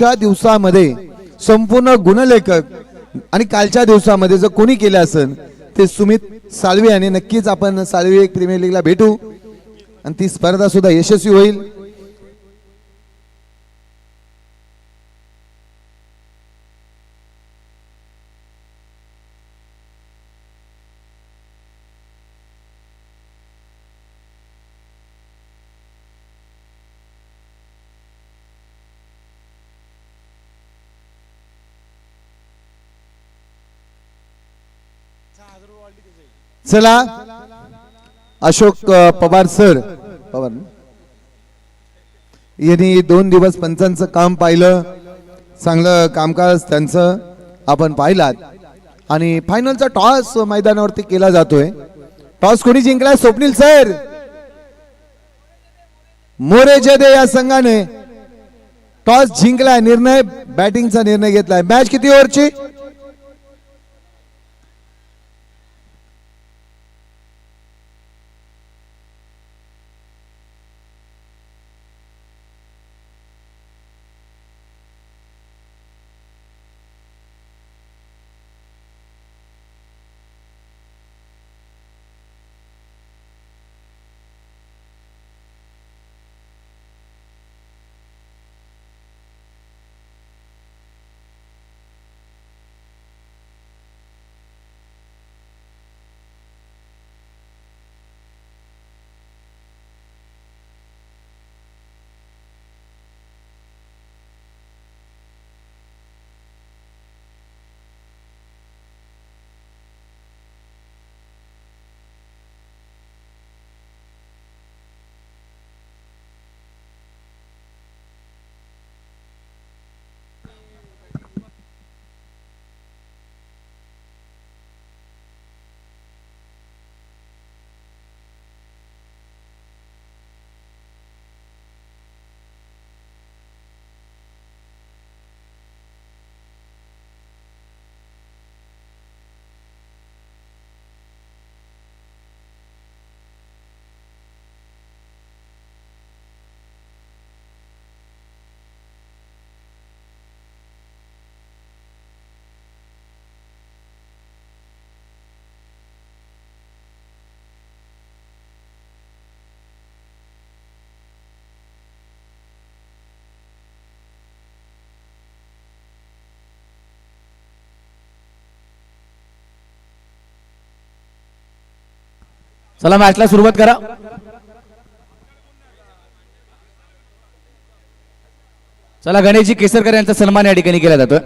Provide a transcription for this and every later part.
त्या दिवसामध्ये संपूर्ण गुणलेखक आणि कालच्या दिवसामध्ये जर कोणी केले असेल ते सुमित साळवे आणि नक्कीच आपण साळवे एक प्रीमियर लीगला भेटू आणि ती स्पर्धा सुद्धा यशस्वी होईल. चला अशोक पवार सर पवार यांनी 2 दिवस पंचांचं काम पाहिलं, चांगलं कामकाज त्यांचं आपण पाहिलात आणि फायनलचा टॉस मैदानावरती केला जातोय. टॉस कोणी जिंकलाय? स्वप्नील सर मोरे जदे या संघाने टॉस जिंकलाय. निर्णय बॅटिंगचा निर्णय घेतलाय. मॅच किती ओव्हरची? चला मॅचला सुरुवात करा. चला गणेशजी केसरकर यांचा सन्मान या ठिकाणी केला जातोय.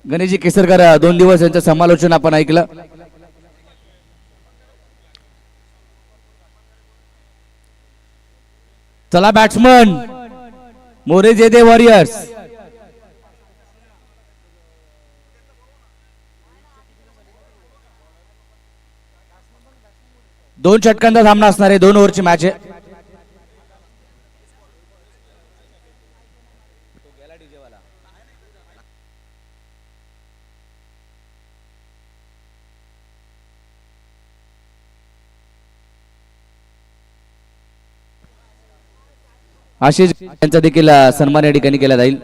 गणेशजी केसरकर 2 दिवस यांचं समालोचन आपण ऐकलं. चला बॅट्समन मोरे जेदे वॉरियर्स. दोन षटकांचा सामना असणार आहे. 2 ओव्हरची मॅच आहे. आशिष यांचा देखील सन्मान या ठिकाणी केला जाईल.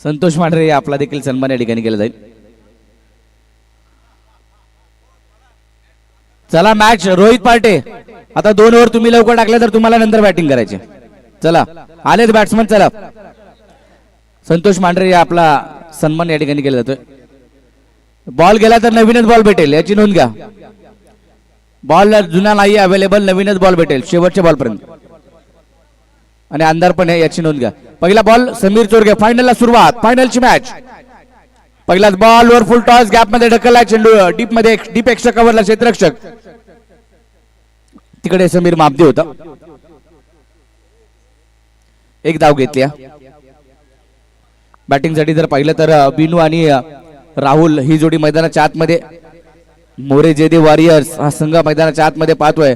संतोष मांढरे आपला देखील सन्मान या ठिकाणी केला जाईल. चला मॅच रोहित पार्टे. आता 2 ओव्हर तुम्ही लवकर टाकले तर तुम्हाला नंतर बॅटिंग करायची. चला आलेच बॅट्समन. चला संतोष मांढरे आपला सन्मान या ठिकाणी केला जातोय. बॉल गेला तर नवीनच बॉल भेटेल याची नोंद घ्या. बॉल जुना नाही अवेलेबल, नवीनच बॉल भेटेल शेवटच्या बॉल पर्यंत. आणि अंधार पण आहे याची नोंद घ्या. पहिला बॉल समीर चोरगे. फायनलला सुरुवात, फायनलची मॅच. पहिलाच ball were full toss gap मध्ये ढकलला चेंडू डीप मध्ये, डीप एक्स्ट्रा कव्हरला क्षेत्ररक्षक तिकडे समीर मापदे होता. एक धाव घेतली. बॅटिंग साठी जर पाहिलं तर बिनू आणि राहुल ही जोडी मैदानाच्या आतमध्ये. मोरे जेदे वॉरियर्स हा संघ मैदानाच्या आतमध्ये पाहतोय,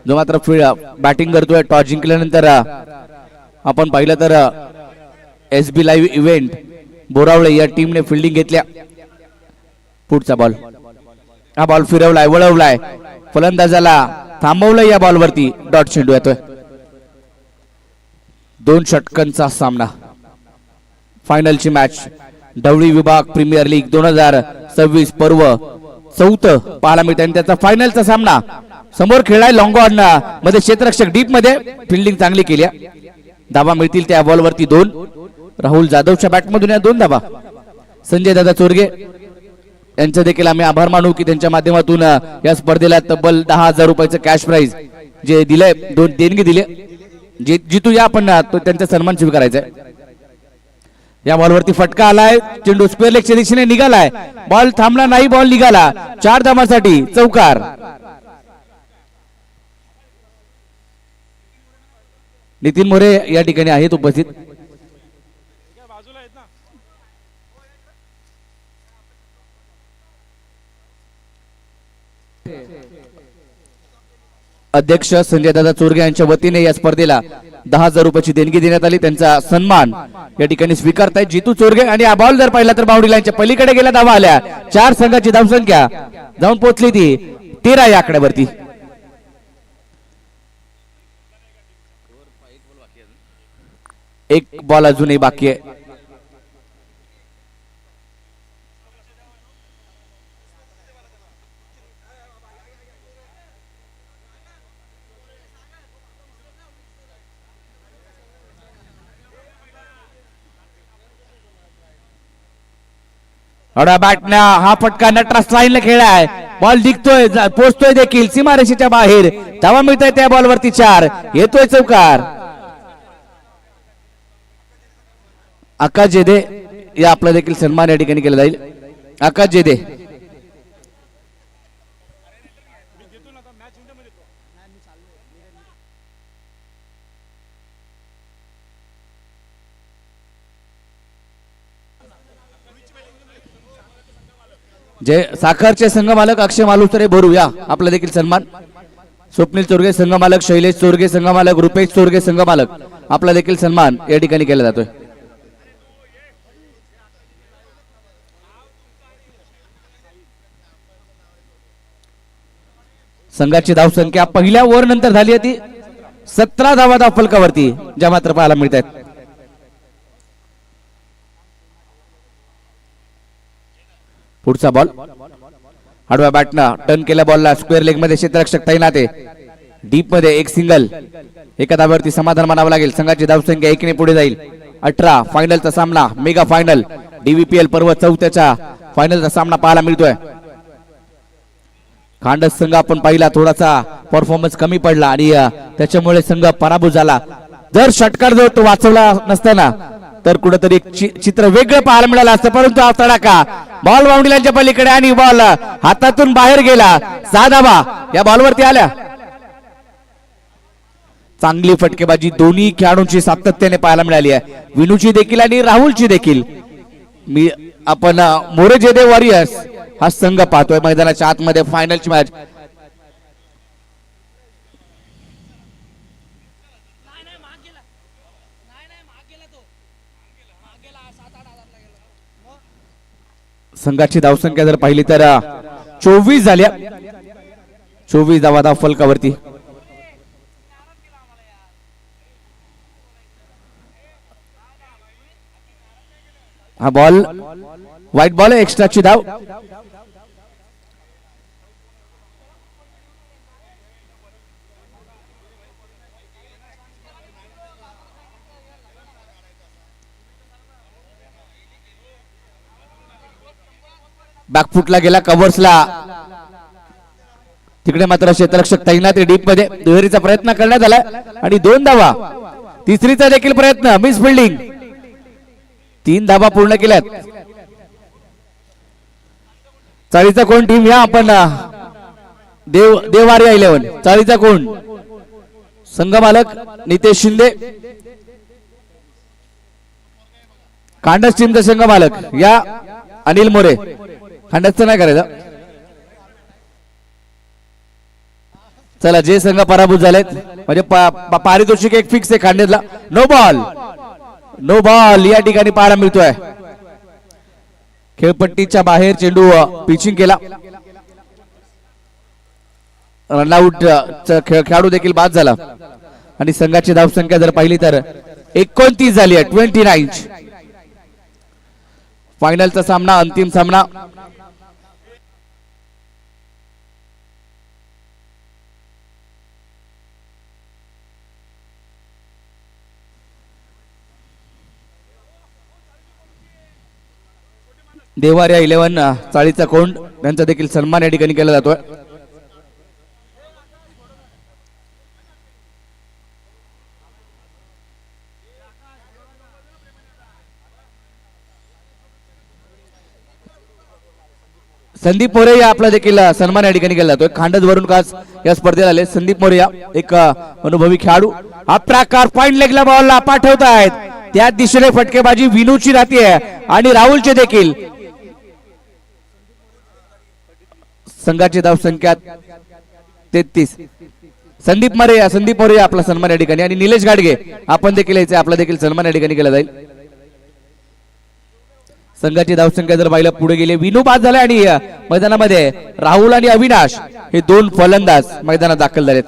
जो मात्र बॅटिंग करतोय. टॉस जिंकल्यानंतर आपण पाहिलं तर SB लाईव्ह इव्हेंट बोरावळे या टीमने फिल्डिंग घेतल्या. पुढचा बॉल, हा बॉल फिरवलाय, वळवलाय, फलंदाजाला थांबवलंय. या बॉलवरती डॉट चेंडू येतोय. 2 षटकांचा सामना. फायनलची मॅच ढवळी विभाग प्रीमियर लीग 2026 पर्व 4 पाहायला मिळते. त्याचा फायनलचा सामना समोर खेळलाय लॉंग ऑन मध्ये क्षेत्ररक्षक डीप मध्ये फिल्डिंग चांगली केली. धाबा मिळतील त्या बॉलवरती 2. राहुल जाधवच्या बॅटमधून या 2 धाबा. संजय दादा चोरगे यांचे देखील आम्ही आभार मानू की त्यांच्या माध्यमातून या स्पर्धेला तब्बल 10,000 रुपयाचं कॅश प्राइज जे दिलंय, 2 देणगी दिले. जे जितू या आपण त्यांचा सन्मान स्वीकारायचा आहे. या बॉलवरती फटका आलाय, चेंडू स्क्वेअर लेगच्या दिशेने निघालाय, बॉल थांबला नाही, बॉल निघाला. 4 धावांसाठी चौकार. नितीन मोरे या ठिकाणी आहेत उपस्थित. अध्यक्ष संजय दादा चोरगे यांच्या वतीने या स्पर्धेला 10,000 रुपयाची देणगी देण्यात आली. त्यांचा सन्मान या ठिकाणी स्वीकारतायत जितू चोरगे. आणि हा बॉल जर पाहिला तर बाउंड्री लाईनच्या पलीकडे गेला, धावा आल्या. 4 संघाची धावसंख्या जाऊन पोहोचली ती 13 या आकड्यावरती. एक बॉल अजूनही बाकी आहे. बॅटना हा फटका नटराज लाईनला खेळाय, बॉल दिखतोय, पोहोचतोय देखील सीमारेषेच्या बाहेर. धावा मिळतोय त्या बॉलवरती 4. येतोय चौकार. आकाश जेदे या आपला देखील सन्मान या ठिकाणी केला जाईल. आकाश जेदे जे साखरचे संघ मालक अक्षय मालुसरे बोरू या आपला देखील सन्मान. स्वप्नील चोरगे संघ मालक, शैलेश चोरगे संघ मालक, रुपेश चोरगे संघ मालक आपला देखील सन्मान या ठिकाणी केला जातोय. संघाची धावसंख्या पहिल्या ओव्हर नंतर झाली होती 17 धावा धाव फलकावरती, ज्या मात्र पाहायला मिळत आहेत. पुढचा बॉल आडव्या बॅटनं टर्न केल्या बॉलला स्क्वेअर लेग मध्ये क्षेत्ररक्षक तैनात आहे. डीप मध्ये एक सिंगल. एका धाब्यावरती समाधान मानावं लागेल. संघाची धावसंख्या 1 ने पुढे जाईल. 18 फायनलचा सामना, मेगा फायनल डीव्हीपीएल पर्व 4 फायनलचा सामना पाहायला मिळतोय. खांडस संघ आपण पाहिला थोडासा परफॉर्मन्स कमी पडला आणि त्याच्यामुळे संघ पराभूत झाला. जर षटकार जो तो वाचवला नसताना तर कुठेतरी एक चित्र वेगळं पाहायला मिळालं असतं. परंतु हा तडाखा बॉल बाउंड्री लाईनच्या पलीकडे आणि बॉल हातातून बाहेर गेला. 6 धावा या बॉलवरती आल्या. चांगली फटकेबाजी दोन्ही खेळाडूंची सातत्याने पाहायला मिळाली आहे, विनूची देखील आणि राहुलची देखील. आपण मोरे जेदे वॉरियर्स हा संघ पाहतोय मैदानाच्या आतमध्ये. फायनलची मॅच संघाची धावसंख्या जर पाहिली तर 24 झाल्या. 24 धावा धाव फलकावरती. हा बॉल व्हाईट बॉल आहे, एक्स्ट्राची धाव. बॅकफुटला गेला, कव्हर्सला. तिकडे मात्र क्षेत्ररक्षक तैनात डीप मध्ये. दुहेरीचा प्रयत्न करण्यात आला आणि 2 धावा. तिसरीचा देखील प्रयत्न, मिस फिल्डिंग. 3 धावा पूर्ण केल्यात. चाळीचा कोण टीम या आपण देवारिया 11. चाळीचा कोण संघ मालक नितेश शिंदे. कांडस टीमचा संघ मालक या अनिल मोरे. खंडचं नाही करायचं. चला, जे संघ पराभूत झालेत म्हणजे पारितोषिक एक फिक्स आहे खांडेला. नो बॉल या ठिकाणी पाहायला मिळतोय. खेळपट्टीच्या बाहेर चेंडू पिचिंग केला. रनआउट खेळाडू देखील बाद झाला आणि संघाची धावसंख्या जर पाहिली तर 29 झाली आहे. 29. फायनलचा सामना, अंतिम सामना. देवाऱ्या 11 चाळीचा कोंड यांचा देखील सन्मान या ठिकाणी केला जातोय. संदीप मोरे या आपला देखील सन्मान या ठिकाणी केला जातोय. खांडद वरून खास या स्पर्धेला आले संदीप मोरे या एक अनुभवी खेळाडू. हा प्रकार पॉइंट लेगला बॉलला पाठवतायत, त्या दिशेने फटकेबाजी विनूची राहते आणि राहुलचे देखील. संघाची धाव संख्या 33. संदीप मोरे आपला सन्मान या ठिकाणी आणि निलेश गाडगे आपण देखील यायचे, आपला देखील सन्मान या ठिकाणी केला जाईल. संघाची धावसंख्या जर पाहिलं पुढे गेले, विनू बाद झाला आणि मैदानामध्ये राहुल आणि अविनाश हे दोन फलंदाज मैदानात दाखल झालेत.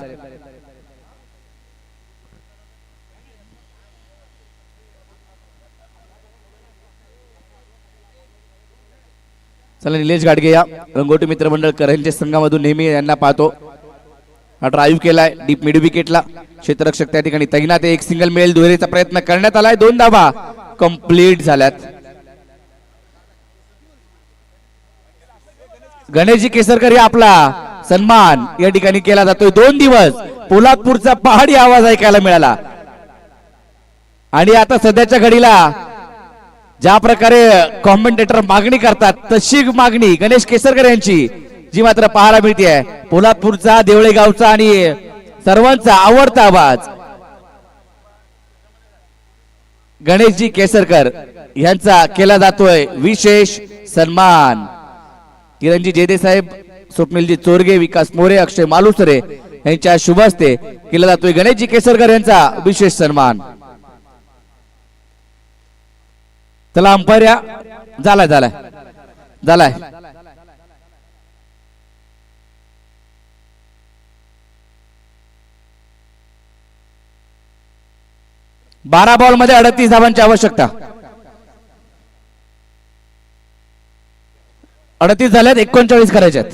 चला निलेश गाडगे या रंगोटी मित्र मंडळ करंजे संघामधून नेहमी यांना पाहतो. हा ड्राईव्ह केलाय डीप मिड विकेटला, क्षेत्ररक्षक त्या ठिकाणी तैनात. एक सिंगल मिळेल, दुहेरीचा प्रयत्न करण्यात आलाय, 2 धावा कंप्लीट झाल्यात. गणेशजी केसरकर या आपला सन्मान या ठिकाणी केला जातोय. 2 दिवस पोलादपूरचा पहाडी आवाज ऐकायला मिळाला आणि आता सध्याच्या घडीला ज्या प्रकारे कॉमेंटेटर मागणी करतात तशी मागणी गणेश केसरकर यांची जी मात्र पाहायला मिळते. पोलादपूरचा, देवळे गावचा आणि सर्वांचा आवडता आवाज गणेशजी केसरकर यांचा केला जातोय विशेष सन्मान. किरणजी जेदेसाहेब, स्वप्नीलजी चोरगे, विकास मोरे, अक्षय मालुसरे यांच्या शुभ हस्ते केला जातोय गणेशजी केसरकर यांचा विशेष सन्मान. चला अंपायर या, झालाय. बारा बॉल मध्ये 38 धावांची आवश्यकता. 38 झाल्यात, 39 करायच्यात.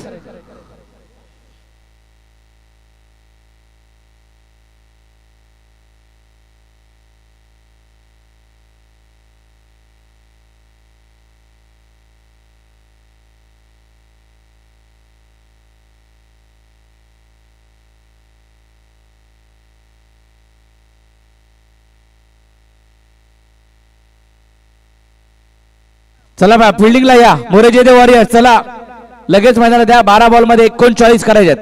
चला बा फिल्डिंगला या मोरे जयदेव वॉरियर्स. चला लगेच मैदानात द्या. 12 बॉल मध्ये 39 करायच्यात.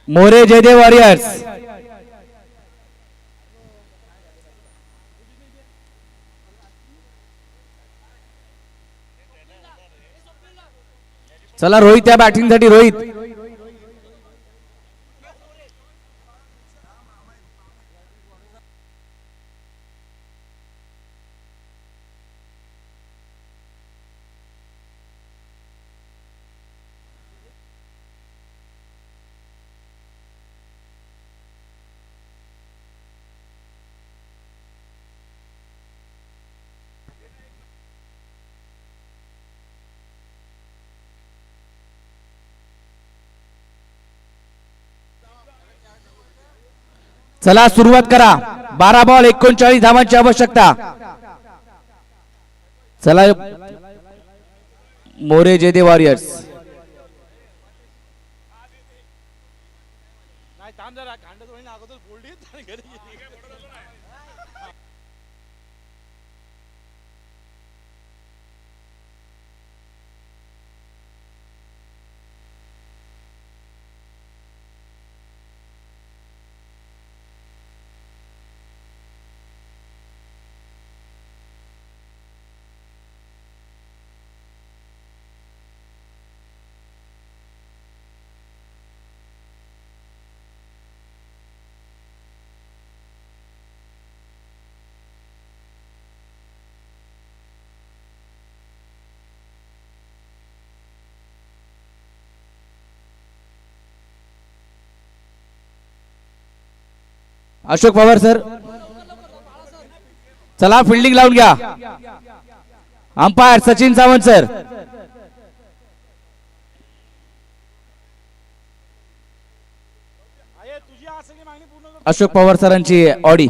मोरे जयदेव वॉरियर्स. चला रोहित या बॅटिंग साठी. रोहित चला सुरुवात करा. 12 बॉल 39 धावांची आवश्यकता. चला मोरे जयदेव वॉरियर्स. अशोक पवार सर, चला फिल्डिंग लावून घ्या. Umpire Sachin Sawant sir. अशोक पवार सरांची ऑडी.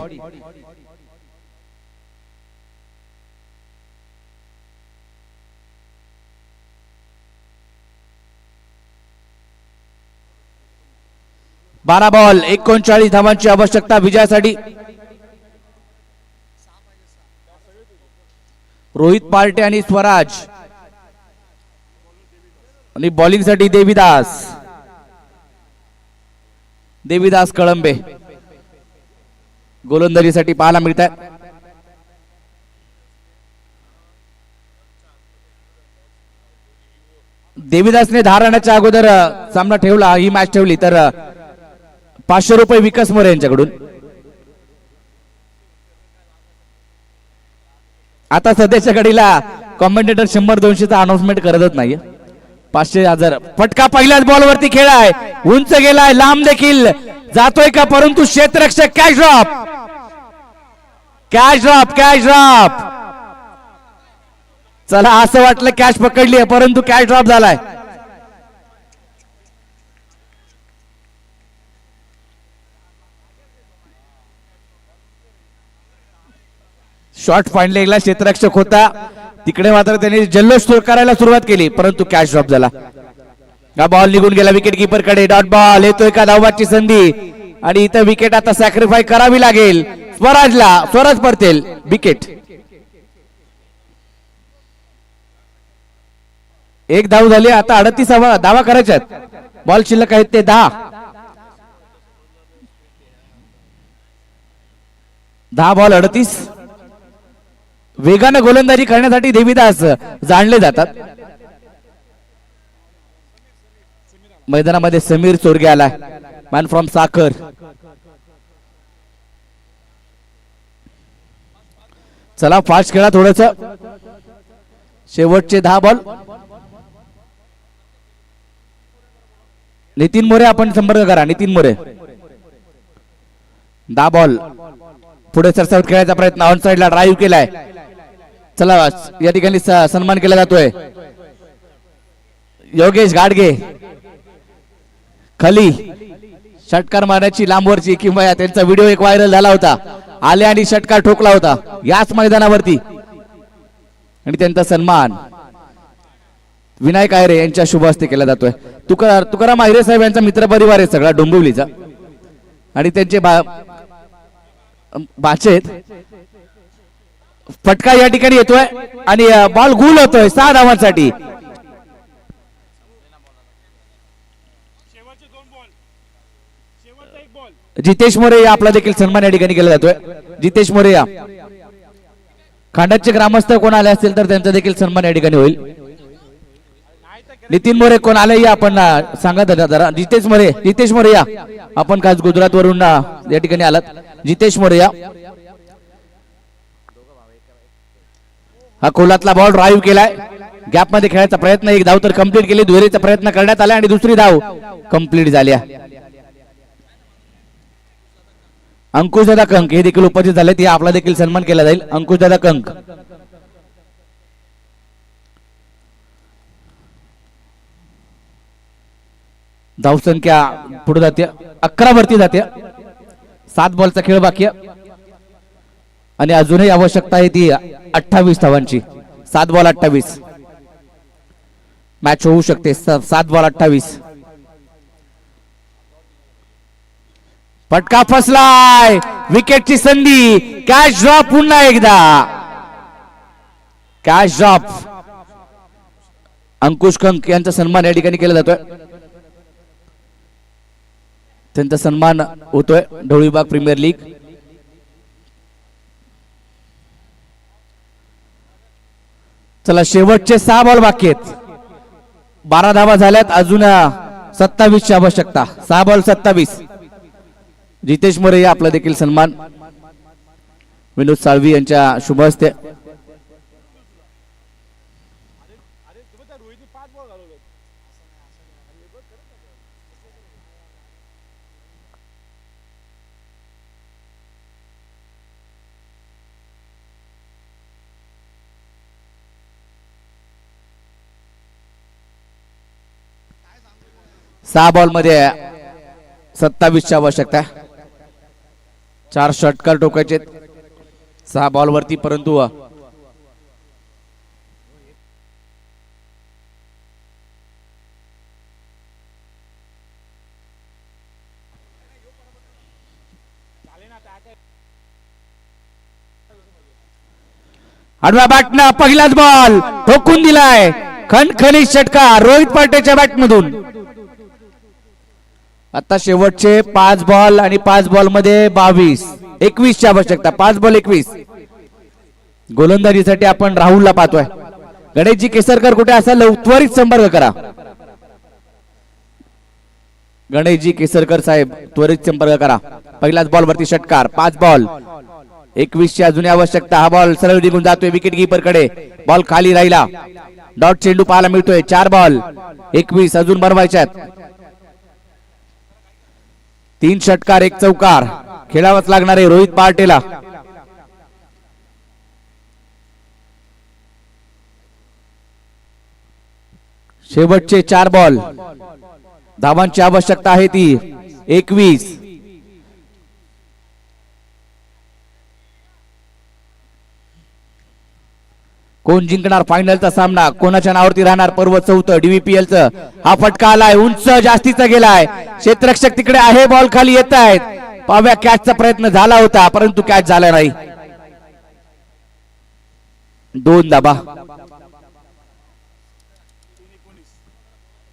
बारा बॉल 39 धावांची आवश्यकता विजयासाठी. रोहित पार्टे आणि स्वराज आणि बॉलिंग साठी देवीदास कळंबे गोलंदाजीसाठी पाहायला मिळत आहे. देवीदासने 10 रनाच्या अगोदर सामना ठेवला, ही मॅच ठेवली तर 500 रुपये विकास मोरे यांच्याकडून. आता सध्याच्या घडीला कॉमेंटेटर 100-200चा अनाउन्समेंट करतच नाहीये. 500,000 फटका पहिल्याच बॉलवरती खेळाय, उंच गेलाय, लांब देखील जातोय का, परंतु क्षेत्ररक्षक कॅच ड्रॉप. चला असं वाटलं कॅच पकडली आहे, परंतु कॅच ड्रॉप झालाय. शॉट पॉइंट लेगला क्षेत्ररक्षक होता, तिकडे मात्र त्यांनी जल्लोष करायला सुरुवात केली, परंतु कॅच ड्रॉप झाला. हा बॉल निघून गेला विकेट कीपर कडे. Dot ball. येतोय का धावाची संधी, आणि इथं विकेट आता सॅक्रिफाय करावी लागेल स्वराजला. स्वराज परतेल विकेट. एक धाव झाली, आता 38 धावा करायच्यात. बॉल शिल्लक आहेत ते 10. 10 बॉल 38. वेगानं गोलंदाजी करण्यासाठी देवीदास जाणले जातात. मैदानामध्ये समीर चोरगे आलाय, मॅन फ्रॉम साखर. चला फास्ट खेळा थोडस. शेवटचे 10 बॉल. नितीन मोरे आपण संपर्क करा. नितीन मोरे. 10 बॉल. पुढे सरसावत खेळायचा प्रयत्न, ऑन साइडला ड्राईव्ह केलाय. चला या ठिकाणी सन्मान केला जातोय. योगेश गाडगे खाली षटकार मारण्याची लांबवरची किंवा त्यांचा व्हिडिओ एक व्हायरल झाला होता. आले आणि षटकार ठोकला होता याच मैदानावरती, आणि त्यांचा सन्मान विनायक आयरे यांच्या शुभ हस्ते केला जातोय. तुकाराम आयरे साहेब यांचा मित्रपरिवार आहे सगळा डोंबिवलीचा, आणि त्यांचे बाचे. फटका या ठिकाणी येतोय आणि बॉल गुल होतोय 6 धावांसाठी. जितेश मोरे या आपला देखील सन्मान या ठिकाणी केला जातोय. जितेश मोरे या खांडाचे ग्रामस्थ कोण आले असतील तर त्यांचा देखील सन्मान या ठिकाणी होईल. नितीन मोरे कोण आले या आपण सांगत जरा. जितेश मोरे या आपण खास गुजरात वरून या ठिकाणी आलात. जितेश मोरे या. हा कोलातला बॉल ड्राईव्ह केलाय, गॅप मध्ये खेळायचा प्रयत्न. एक धाव तर कंप्लीट केली, दुहेरीचा प्रयत्न करण्यात आला आणि दुसरी धाव कंप्लीट झाली. अंकुशदादा कंक हे देखील उपस्थित झालेत, या आपला देखील सन्मान केला जाईल. अंकुशदादा कंक. धावसंख्या पुढे जाते, 11 वरती जाते. 7 बॉलचा खेळ बाकी आहे आणि अजूनही आवश्यकता आहे ती 28 धावांची. 7 बॉल 28. मॅच होऊ शकते. 7 बॉल 28. फटका फसलाय, विकेटची संधी. कॅच ड्रॉप पुन्हा एकदा. Catch drop. अंकुश कंक यांचा सन्मान या ठिकाणी केला जातोय. त्यांचा सन्मान होतोय ढवळी विभाग प्रीमियर लीग. चला शेवटचे 6 बॉल बाकी आहेत. 12 धावा झाल्यात, अजून 27 ची आवश्यकता. 6 बॉल 27. जितेश मोरे या आपला देखील सन्मान विनोद साळवी यांच्या शुभ हस्ते. 6 बॉल मध्ये 27 ची आवश्यकता. 4 षटकार टोकायचे 6 बॉल वरती, परंतु आडव्या बॅटनं पहिलाच बॉल ठोकून दिलाय. खणखणीत षटकार रोहित पाटेच्या बॅट मधून. आता शेवटचे 5 बॉल आणि 5 बॉल मध्ये 21 ची आवश्यकता. 5 बॉल 21. गोलंदाजीसाठी आपण राहुलला पाहतोय. गणेशजी केसरकर कुठे असाल त्वरित संपर्क करा. गणेशजी केसरकर साहेब त्वरित संपर्क करा. पहिलाच बॉल वरती षटकार. 5 बॉल 21 ची अजून आवश्यकता. हा बॉल सरळ निघून जातोय विकेट कीपर कडे. बॉल खाली राहिला. डॉट चेंडू पाहायला मिळतोय. 4 बॉल 21 अजून बनवायच्यात. 3 षटकार 1 चौकार खेळावंच लागणार आहे रोहित पार्टेला. शेवटचे 4 बॉल. धावांची आवश्यकता आहे ती 21. कोण जिंकणार फायनलचा सामना, कोणाच्या नावावरती राहणार पर्व 4 DVPL चं. हा फटका आलाय उंच जास्तीचा गेलाय. क्षेत्ररक्षक तिकडे आहे. बॉल खाली येत आहेत. पाव्या कॅचचा प्रयत्न झाला होता परंतु कॅच झाला नाही. 2 धाबा.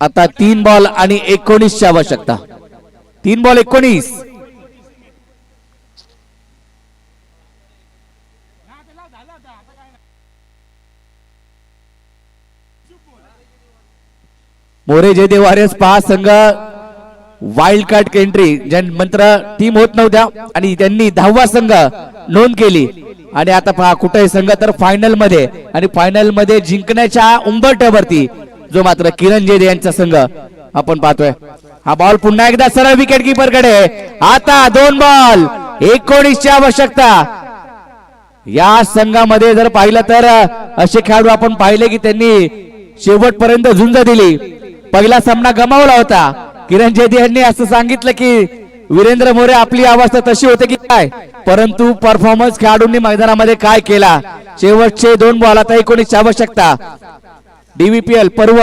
आता 3 बॉल आणि 19 ची आवश्यकता. 3 बॉल 19. मोरे जयदेव वारियर्स 5 संघ वाईल्ड कार्ड एंट्री मंत्र टीम होत नव्हत्या आणि त्यांनी 10वा संघ नोंद केली. आणि आता पहा कुठे संघ तर फायनल मध्ये, आणि फायनल मध्ये जिंकण्याच्या उंबरठ्यावरती जो मात्र किरण जयदेव यांचा संघ आपण पाहतोय. हा बॉल पुन्हा एकदा सरळ विकेट कीपर कडे. आता 2 बॉल 19 ची आवश्यकता. या संघामध्ये जर पाहिलं तर असे खेळाडू आपण पाहिले की त्यांनी शेवटपर्यंत झुंज दिली. पहिला सामना गमावला होता. किरण जयदेव यांनी असं सांगितलं की वीरेंद्र मोरे आपली अवस्था तशी होते की काय, परंतु परफॉर्मन्स खेळाडूंनी मैदानामध्ये काय केला. शेवटचे 2 बॉल आता 19 ची आवश्यकता. DVPL पर्व